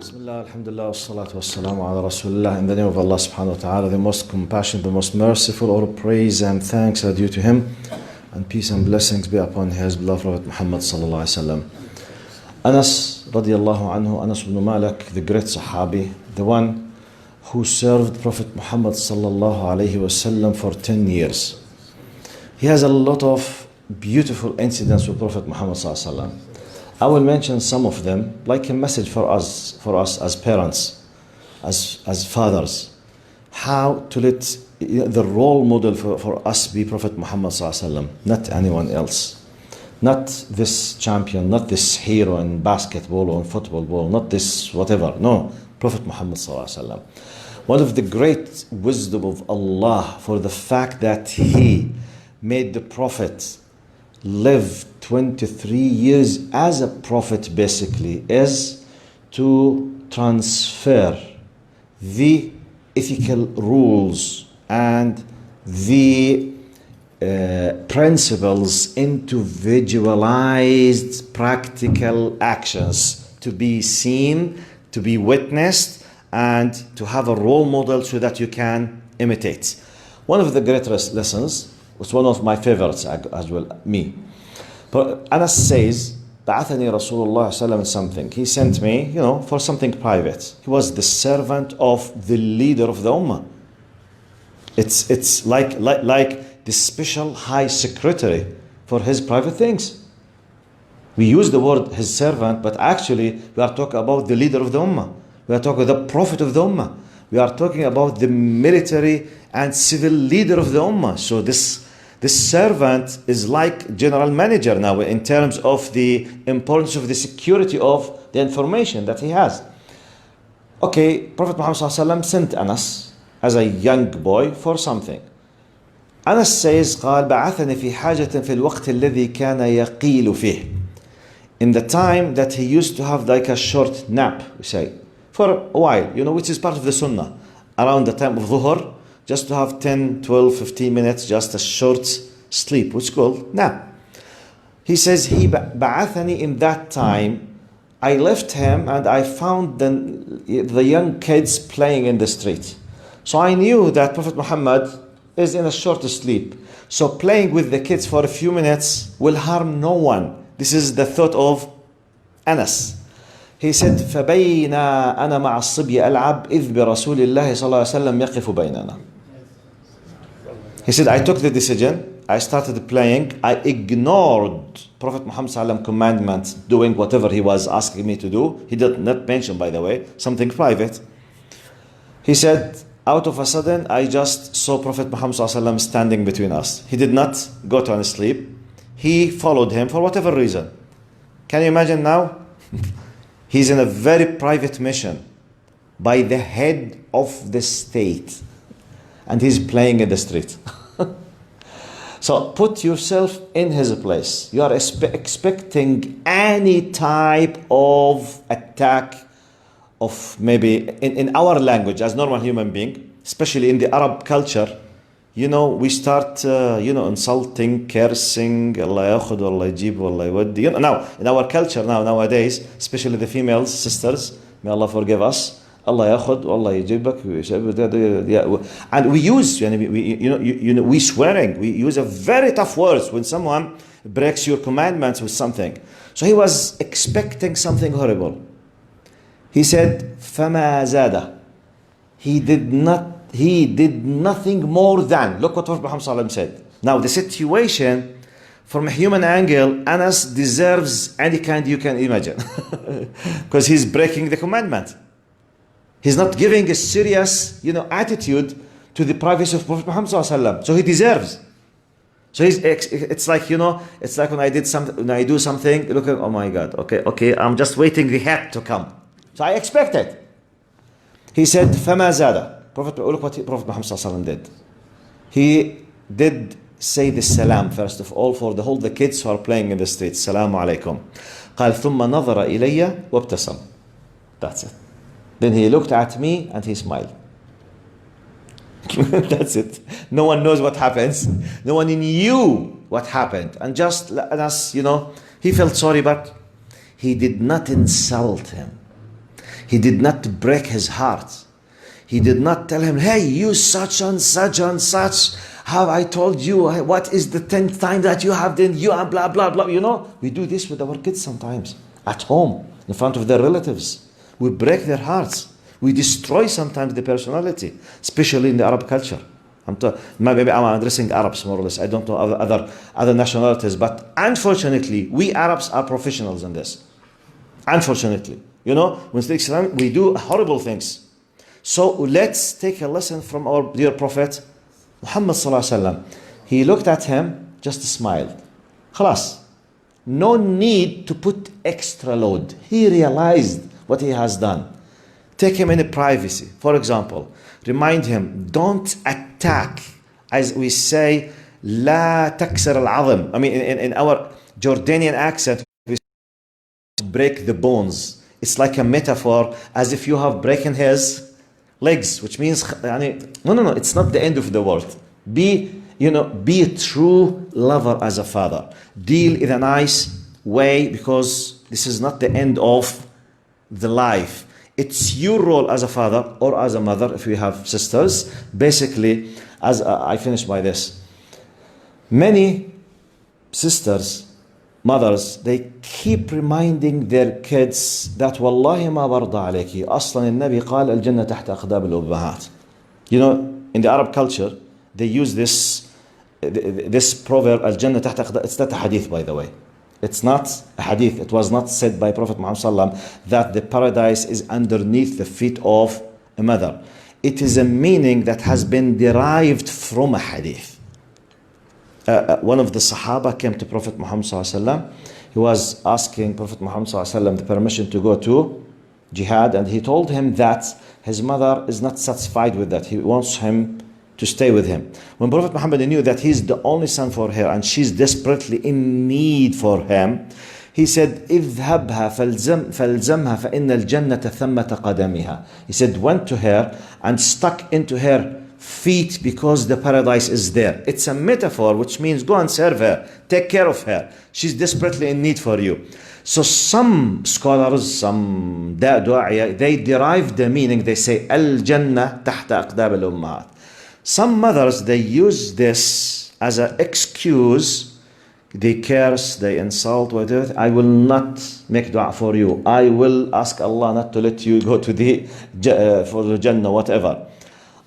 Bismillah, alhamdulillah, wassalatu wassalamu ala rasulillah. In the name of Allah subhanahu wa ta'ala, the most compassionate, the most merciful, all praise and thanks are due to Him, and peace and blessings be upon His beloved Prophet Muhammad sallallahu alayhi wa sallam. Anas radiallahu anhu, Anas ibn Malik, the great Sahabi, the one who served Prophet Muhammad sallallahu alayhi wa sallam for 10 years. He has a lot of beautiful incidents with Prophet Muhammad sallallahu alayhi wa sallam. I will mention some of them like a message for us as parents, as fathers, how to let the role model for us be Prophet Muhammad sallallahu alaihi wasallam, not anyone else, not this champion, not this hero in basketball or in football, not this whatever. No, Prophet Muhammad sallallahu alaihi wasallam. One of the great wisdom of Allah for the fact that He made the Prophet live 23 years as a prophet basically is to transfer the ethical rules and the principles into visualized practical actions to be seen, to be witnessed, and to have a role model so that you can imitate. One of the greatest lessons was one of my favorites as well, me. But Anas says, بعثني رسول الله صلى الله عليه وسلم something. He sent me, for something private. He was the servant of the leader of the Ummah. It's like the special high secretary for his private things. We use the word his servant, but actually we are talking about the leader of the Ummah. We are talking about the prophet of the Ummah. We are talking about the military and civil leader of the Ummah. So this servant is like general manager now in terms of the importance of the security of the information that he has. Okay, Prophet Muhammad ﷺ sent Anas as a young boy for something. Anas says, قال بعثني في حاجة في الوقت الذي كان يقيل فيه. In the time that he used to have like a short nap, we say, for a while, which is part of the sunnah, around the time of Dhuhr, just to have 10, 12, 15 minutes, just a short sleep, which is called nap. He says, he ba'athani in that time, I left him and I found the young kids playing in the street. So I knew that Prophet Muhammad is in a short sleep. So playing with the kids for a few minutes will harm no one. This is the thought of Anas. He said, فَبَيْنَا أَنَا مَعَ الصِّبْيِ أَلْعَبْ إِذْ بِرَسُولِ اللَّهِ صلى الله عليه وسلم يقف بيننا. He said, I took the decision, I started playing, I ignored Prophet Muhammad ﷺ commandments, doing whatever he was asking me to do. He did not mention, by the way, something private. He said, out of a sudden, I just saw Prophet Muhammad ﷺ standing between us. He did not go to sleep. He followed him for whatever reason. Can you imagine now? He's in a very private mission by the head of the state. And he's playing in the street. So put yourself in his place. You are expecting any type of attack of maybe in our language as normal human being, especially in the Arab culture, we start, insulting, cursing, Allah yakhud, Allah yajib, Allah yawaddi. Now, in our culture nowadays, especially the female sisters, may Allah forgive us, Allah yakhud, Allah yajibak, and we use, we swearing, we use a very tough words when someone breaks your commandments with something. So he was expecting something horrible. He said, فَمَا زَادَ. He did nothing more than, look what Prophet Muhammad ﷺ said. Now the situation, from a human angle, Anas deserves any kind you can imagine. Because he's breaking the commandment. He's not giving a serious, attitude to the privacy of Prophet Muhammad ﷺ. So he deserves. So it's like, it's like when I do something, look, oh my God, okay, I'm just waiting the hat to come. So I expect it. He said, فَمَا زَادَ. Look what Prophet Muhammad ﷺ did. He did say the salam first of all for the kids who are playing in the streets. Salamu alaykum. قال ثم نظر إلي وابتسم. That's it. Then he looked at me and he smiled. That's it. No one knows what happens. No one knew what happened. And just as, he felt sorry, but he did not insult him. He did not break his heart. He did not tell him, hey, you such and such and such, have I told you, what is the 10th time that you have done, you are blah, blah, blah. You know, we do this with our kids sometimes, at home, in front of their relatives. We break their hearts. We destroy sometimes the personality, especially in the Arab culture. Maybe I'm addressing Arabs more or less. I don't know other nationalities, but unfortunately, we Arabs are professionals in this. Unfortunately, you know, when the Islam, we do horrible things. So let's take a lesson from our dear Prophet Muhammad sallallahu alaihi wasallam. He looked at him, just smiled. Khalas. No need to put extra load. He realized what he has done. Take him in privacy. For example, remind him, don't attack. As we say, لا تكسر العظم. I mean, in our Jordanian accent, we break the bones. It's like a metaphor, as if you have broken his legs, which means, no, it's not the end of the world. Be a true lover as a father. Deal in a nice way, because this is not the end of the life. It's your role as a father or as a mother, if you have sisters. Basically, as I finish by this, many sisters, mothers, they keep reminding their kids that والله ما برضى عليكي أصلا النبي قال الجنة تحت أقدام الأمهات. You know, in the Arab culture, they use this proverb, الجنة تحت أقدام. It's not a hadith, by the way. It's not a hadith. It was not said by Prophet Muhammad sallam that the paradise is underneath the feet of a mother. It is a meaning that has been derived from a hadith. One of the Sahaba came to Prophet Muhammad sallallahu alaihi wasallam. He was asking Prophet Muhammad sallallahu alaihi wasallam the permission to go to jihad, and he told him that his mother is not satisfied with that. He wants him to stay with him. When Prophet Muhammad knew that he's the only son for her and she's desperately in need for him, he said, اذهبها فالزمها فإن الجنة ثمة قدمها. He said, went to her and stuck into her feet because the paradise is there. It's a metaphor, which means go and serve her, take care of her. She's desperately in need for you. So some scholars, some داعية, they derive the meaning. They say الجنة تحت أقدام الأمهات. Some mothers, they use this as an excuse. They curse, they insult, whatever. I will not make dua for you. I will ask Allah not to let you go to for the Jannah, whatever.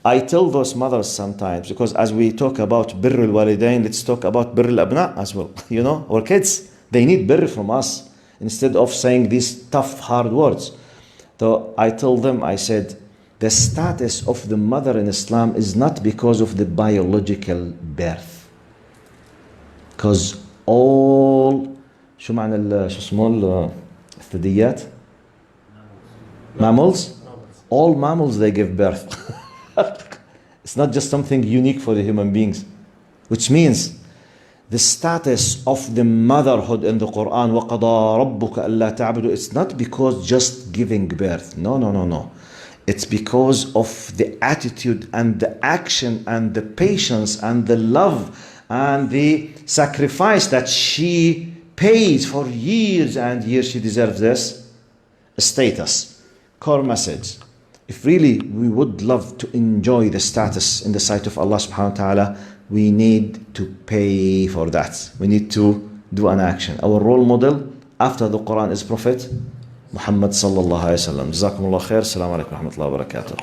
I tell those mothers sometimes, because as we talk about birr al-walidain, let's talk about birr al-abna as well. You know, our kids, they need birr from us instead of saying these tough, hard words. So I tell them, I said, the status of the mother in Islam is not because of the biological birth. Because all شو معنى شو اسمه الثدييات؟ Mammals? All mammals, they give birth. It's not just something unique for the human beings. Which means the status of the motherhood in the Quran, وَقَضَى رَبُّكَ أَلَّا تَعْبُدُوا, it's not because just giving birth. No. It's because of the attitude and the action and the patience and the love and the sacrifice that she pays for years and years. She deserves this status. Core message. If really we would love to enjoy the status in the sight of Allah subhanahu wa ta'ala, we need to pay for that. We need to do an action. Our role model after the Quran is Prophet Muhammad sallallahu alayhi wa sallam. Jazakumullah khair. Assalamu alaikum wa rahmatullahi wa barakatuh.